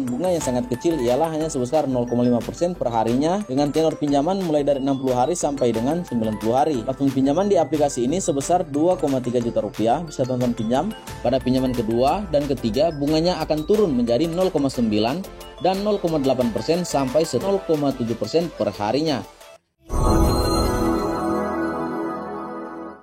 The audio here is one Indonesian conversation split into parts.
bunga yang sangat kecil ialah hanya sebesar 0,5% per harinya dengan tenor pinjaman mulai dari 60 hari sampai dengan 90 hari. Platform pinjaman di aplikasi ini sebesar 2,3 juta rupiah bisa teman-teman pinjam. Pada pinjaman kedua dan ketiga bunganya akan turun menjadi 0,9 dan 0,8% sampai 0,7% per harinya.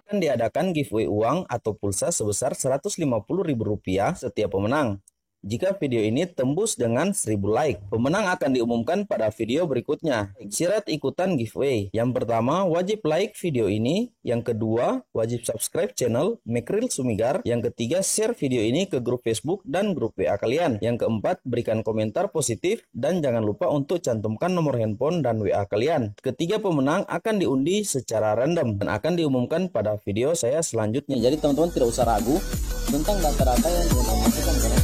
Akan diadakan giveaway uang atau pulsa sebesar Rp150.000 setiap pemenang. Jika video ini tembus dengan 1000 like, pemenang akan diumumkan pada video berikutnya. Syarat ikutan giveaway. Yang pertama, wajib like video ini. Yang kedua, wajib subscribe channel Mekril Sumigar. Yang ketiga, share video ini ke grup Facebook dan grup WA kalian. Yang keempat, berikan komentar positif dan jangan lupa untuk cantumkan nomor handphone dan WA kalian. Ketiga pemenang akan diundi secara random dan akan diumumkan pada video saya selanjutnya. Jadi teman-teman tidak usah ragu tentang data-data yang teman-teman masukkan pada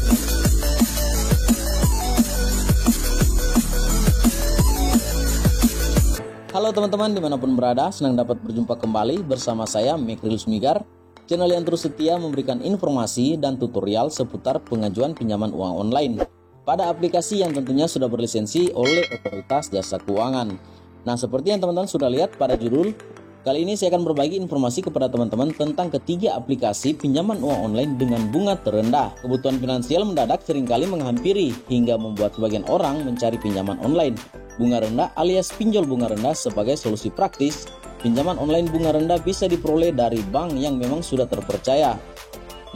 Halo teman-teman dimanapun berada, senang dapat berjumpa kembali bersama saya Mekril Sumigar, channel yang terus setia memberikan informasi dan tutorial seputar pengajuan pinjaman uang online pada aplikasi yang tentunya sudah berlisensi oleh Otoritas Jasa Keuangan. Nah, seperti yang teman-teman sudah lihat pada judul, kali ini saya akan berbagi informasi kepada teman-teman tentang ketiga aplikasi pinjaman uang online dengan bunga terendah. Kebutuhan finansial mendadak seringkali menghampiri hingga membuat sebagian orang mencari pinjaman online bunga rendah alias pinjol bunga rendah sebagai solusi praktis. Pinjaman online bunga rendah bisa diperoleh dari bank yang memang sudah terpercaya.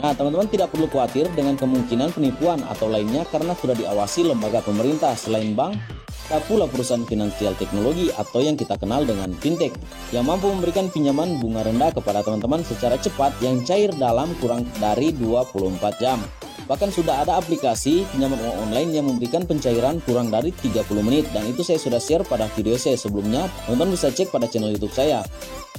Nah, teman-teman tidak perlu khawatir dengan kemungkinan penipuan atau lainnya karena sudah diawasi lembaga pemerintah. Selain bank, ada pula perusahaan finansial teknologi atau yang kita kenal dengan fintech yang mampu memberikan pinjaman bunga rendah kepada teman-teman secara cepat yang cair dalam kurang dari 24 jam. Bahkan sudah ada aplikasi pinjaman uang online yang memberikan pencairan kurang dari 30 menit dan itu saya sudah share pada video saya sebelumnya. Teman-teman bisa cek pada channel YouTube saya.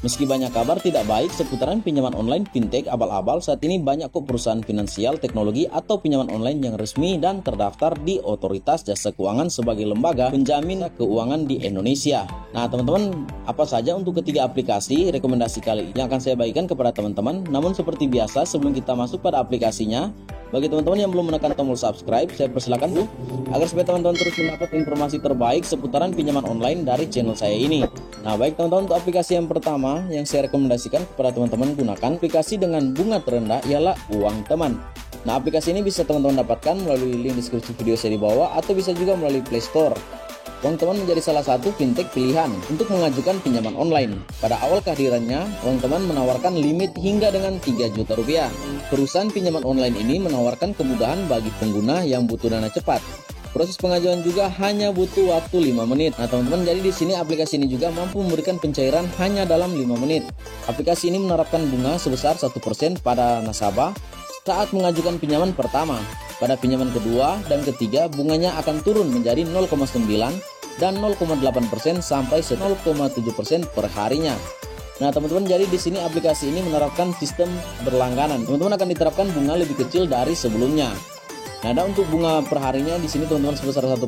Meski banyak kabar tidak baik seputaran pinjaman online fintech abal-abal, saat ini banyak kok perusahaan finansial teknologi atau pinjaman online yang resmi dan terdaftar di Otoritas Jasa Keuangan sebagai lembaga penjamin keuangan di Indonesia. Nah teman-teman, apa saja untuk ketiga aplikasi rekomendasi kali ini akan saya bagikan kepada teman-teman. Namun seperti biasa sebelum kita masuk pada aplikasinya, bagi teman-teman yang belum menekan tombol subscribe, saya persilakan dulu agar supaya teman-teman terus mendapat informasi terbaik seputaran pinjaman online dari channel saya ini. Nah baik teman-teman, untuk aplikasi yang pertama yang saya rekomendasikan kepada teman-teman gunakan aplikasi dengan bunga terendah ialah Uang Teman. Nah aplikasi ini bisa teman-teman dapatkan melalui link deskripsi video saya di bawah atau bisa juga melalui Play Store. Uang Teman menjadi salah satu fintech pilihan untuk mengajukan pinjaman online. Pada awal kehadirannya, Uang Teman menawarkan limit hingga dengan 3 juta rupiah. Perusahaan pinjaman online ini menawarkan kemudahan bagi pengguna yang butuh dana cepat. Proses pengajuan juga hanya butuh waktu 5 menit. Nah teman-teman, jadi di sini aplikasi ini juga mampu memberikan pencairan hanya dalam 5 menit. Aplikasi ini menerapkan bunga sebesar 1% pada nasabah saat mengajukan pinjaman pertama. Pada pinjaman kedua dan ketiga bunganya akan turun menjadi 0,9 dan 0,8% sampai 0,7% per harinya. Nah teman-teman, jadi di sini aplikasi ini menerapkan sistem berlangganan. Teman-teman akan diterapkan bunga lebih kecil dari sebelumnya. Nah, ada untuk bunga per harinya di sini teman-teman sebesar 1%,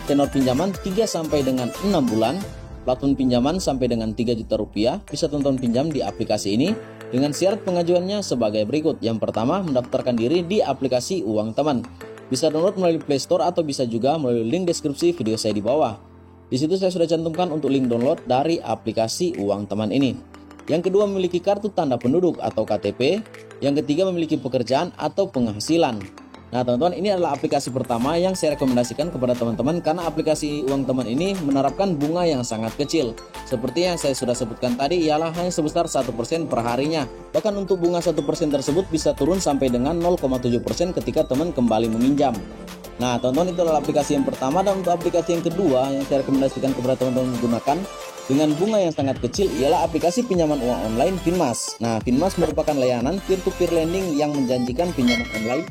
tenor pinjaman 3 sampai dengan 6 bulan, platform pinjaman sampai dengan 3 juta rupiah. Bisa teman-teman pinjam di aplikasi ini dengan syarat pengajuannya sebagai berikut. Yang pertama, mendaftarkan diri di aplikasi Uang Teman. Bisa download melalui Play Store atau bisa juga melalui link deskripsi video saya di bawah. Di situ saya sudah cantumkan untuk link download dari aplikasi Uang Teman ini. Yang kedua, memiliki kartu tanda penduduk atau KTP. Yang ketiga, memiliki pekerjaan atau penghasilan. Nah teman-teman, ini adalah aplikasi pertama yang saya rekomendasikan kepada teman-teman karena aplikasi Uang Teman ini menerapkan bunga yang sangat kecil. Seperti yang saya sudah sebutkan tadi, ialah hanya sebesar 1% per harinya. Bahkan untuk bunga 1% tersebut bisa turun sampai dengan 0,7% ketika teman kembali meminjam. Nah teman-teman, itu adalah aplikasi yang pertama. Dan untuk aplikasi yang kedua yang saya rekomendasikan kepada teman-teman menggunakan dengan bunga yang sangat kecil ialah aplikasi pinjaman uang online Finmas. Nah Finmas merupakan layanan peer-to-peer lending yang menjanjikan pinjaman online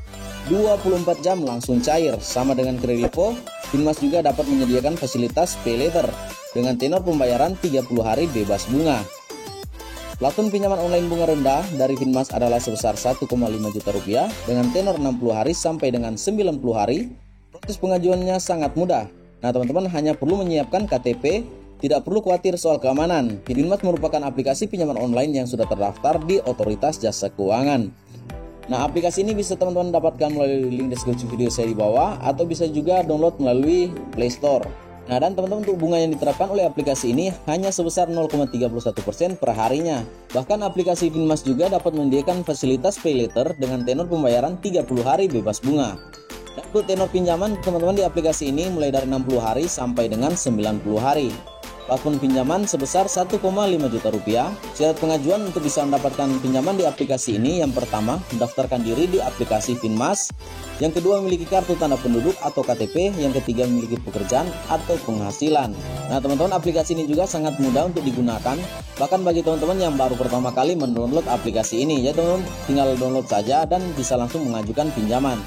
24 jam langsung cair. Sama dengan Kredivo, Finmas juga dapat menyediakan fasilitas pay later dengan tenor pembayaran 30 hari bebas bunga. Platform pinjaman online bunga rendah dari Finmas adalah sebesar 1,5 juta rupiah dengan tenor 60 hari sampai dengan 90 hari. Proses pengajuannya sangat mudah. Nah teman-teman, hanya perlu menyiapkan KTP, tidak perlu khawatir soal keamanan. Finmas merupakan aplikasi pinjaman online yang sudah terdaftar di Otoritas Jasa Keuangan. Nah, aplikasi ini bisa teman-teman dapatkan melalui link deskripsi video saya di bawah, atau bisa juga download melalui Play Store. Nah, dan teman-teman, untuk bunga yang diterapkan oleh aplikasi ini hanya sebesar 0,31% per harinya. Bahkan aplikasi Finmas juga dapat menyediakan fasilitas pay later dengan tenor pembayaran 30 hari bebas bunga. Dan untuk tenor pinjaman teman-teman di aplikasi ini mulai dari 60 hari sampai dengan 90 hari. Plafon pinjaman sebesar 1,5 juta rupiah. Syarat pengajuan untuk bisa mendapatkan pinjaman di aplikasi ini: yang pertama, mendaftarkan diri di aplikasi Finmas. Yang kedua, memiliki kartu tanda penduduk atau KTP. Yang ketiga, memiliki pekerjaan atau penghasilan. Nah teman-teman, aplikasi ini juga sangat mudah untuk digunakan. Bahkan bagi teman-teman yang baru pertama kali mendownload aplikasi ini, ya teman-teman, tinggal download saja dan bisa langsung mengajukan pinjaman.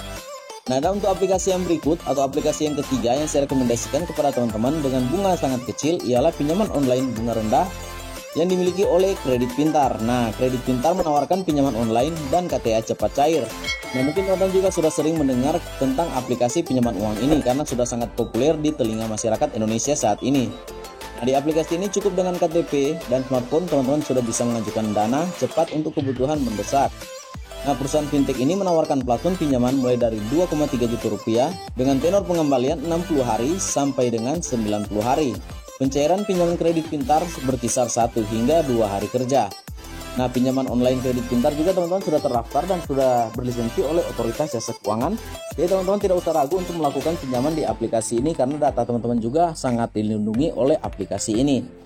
Nah, dan untuk aplikasi yang berikut atau aplikasi yang ketiga yang saya rekomendasikan kepada teman-teman dengan bunga sangat kecil ialah pinjaman online bunga rendah yang dimiliki oleh Kredit Pintar. Nah, Kredit Pintar menawarkan pinjaman online dan KTA cepat cair. Nah, mungkin teman-teman juga sudah sering mendengar tentang aplikasi pinjaman uang ini karena sudah sangat populer di telinga masyarakat Indonesia saat ini. Nah, di aplikasi ini cukup dengan KTP dan smartphone teman-teman sudah bisa mengajukan dana cepat untuk kebutuhan mendesak. Nah, perusahaan fintech ini menawarkan plafon pinjaman mulai dari 2,3 juta rupiah dengan tenor pengembalian 60 hari sampai dengan 90 hari. Pencairan pinjaman Kredit Pintar berkisar 1 hingga 2 hari kerja. Nah, pinjaman online Kredit Pintar juga teman-teman sudah terdaftar dan sudah berlisensi oleh Otoritas Jasa Keuangan. Jadi teman-teman tidak usah ragu untuk melakukan pinjaman di aplikasi ini karena data teman-teman juga sangat dilindungi oleh aplikasi ini.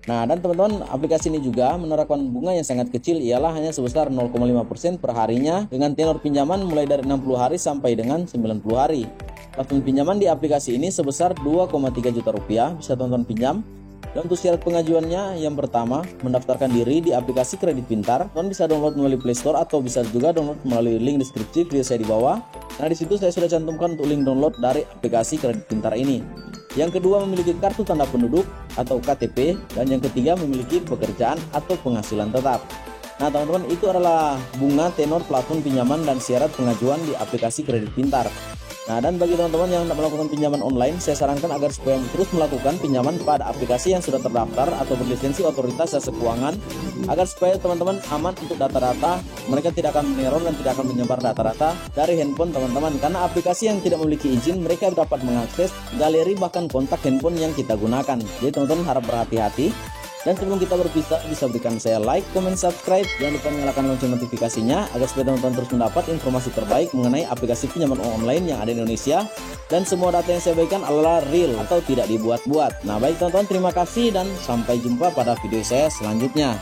Nah, dan teman-teman, aplikasi ini juga menerapkan bunga yang sangat kecil ialah hanya sebesar 0,5% per harinya dengan tenor pinjaman mulai dari 60 hari sampai dengan 90 hari. Plafon pinjaman di aplikasi ini sebesar 2,3 juta rupiah bisa teman-teman pinjam. Dan untuk syarat pengajuannya, yang pertama, mendaftarkan diri di aplikasi Kredit Pintar. Teman bisa download melalui Play Store atau bisa juga download melalui link deskripsi video saya di bawah. Nah, di situ saya sudah cantumkan untuk link download dari aplikasi Kredit Pintar ini. Yang kedua, memiliki kartu tanda penduduk atau KTP, dan yang ketiga, memiliki pekerjaan atau penghasilan tetap. Nah teman-teman, itu adalah bunga, tenor, plafon pinjaman, dan syarat pengajuan di aplikasi Kredit Pintar. Nah, dan bagi teman-teman yang tidak melakukan pinjaman online, saya sarankan agar supaya terus melakukan pinjaman pada aplikasi yang sudah terdaftar atau berlisensi Otoritas Jasa Keuangan, agar supaya teman-teman aman untuk data-data. Mereka tidak akan meneror dan tidak akan menyebar data-data dari handphone teman-teman, karena aplikasi yang tidak memiliki izin mereka dapat mengakses galeri bahkan kontak handphone yang kita gunakan. Jadi teman-teman harap berhati-hati. Dan sebelum kita berpisah, bisa berikan saya like, comment, subscribe. Jangan lupa nyalakan lonceng notifikasinya agar supaya teman-teman terus mendapat informasi terbaik mengenai aplikasi pinjaman uang online yang ada di Indonesia. Dan semua data yang saya berikan adalah real atau tidak dibuat-buat. Nah baik teman-teman, terima kasih dan sampai jumpa pada video saya selanjutnya.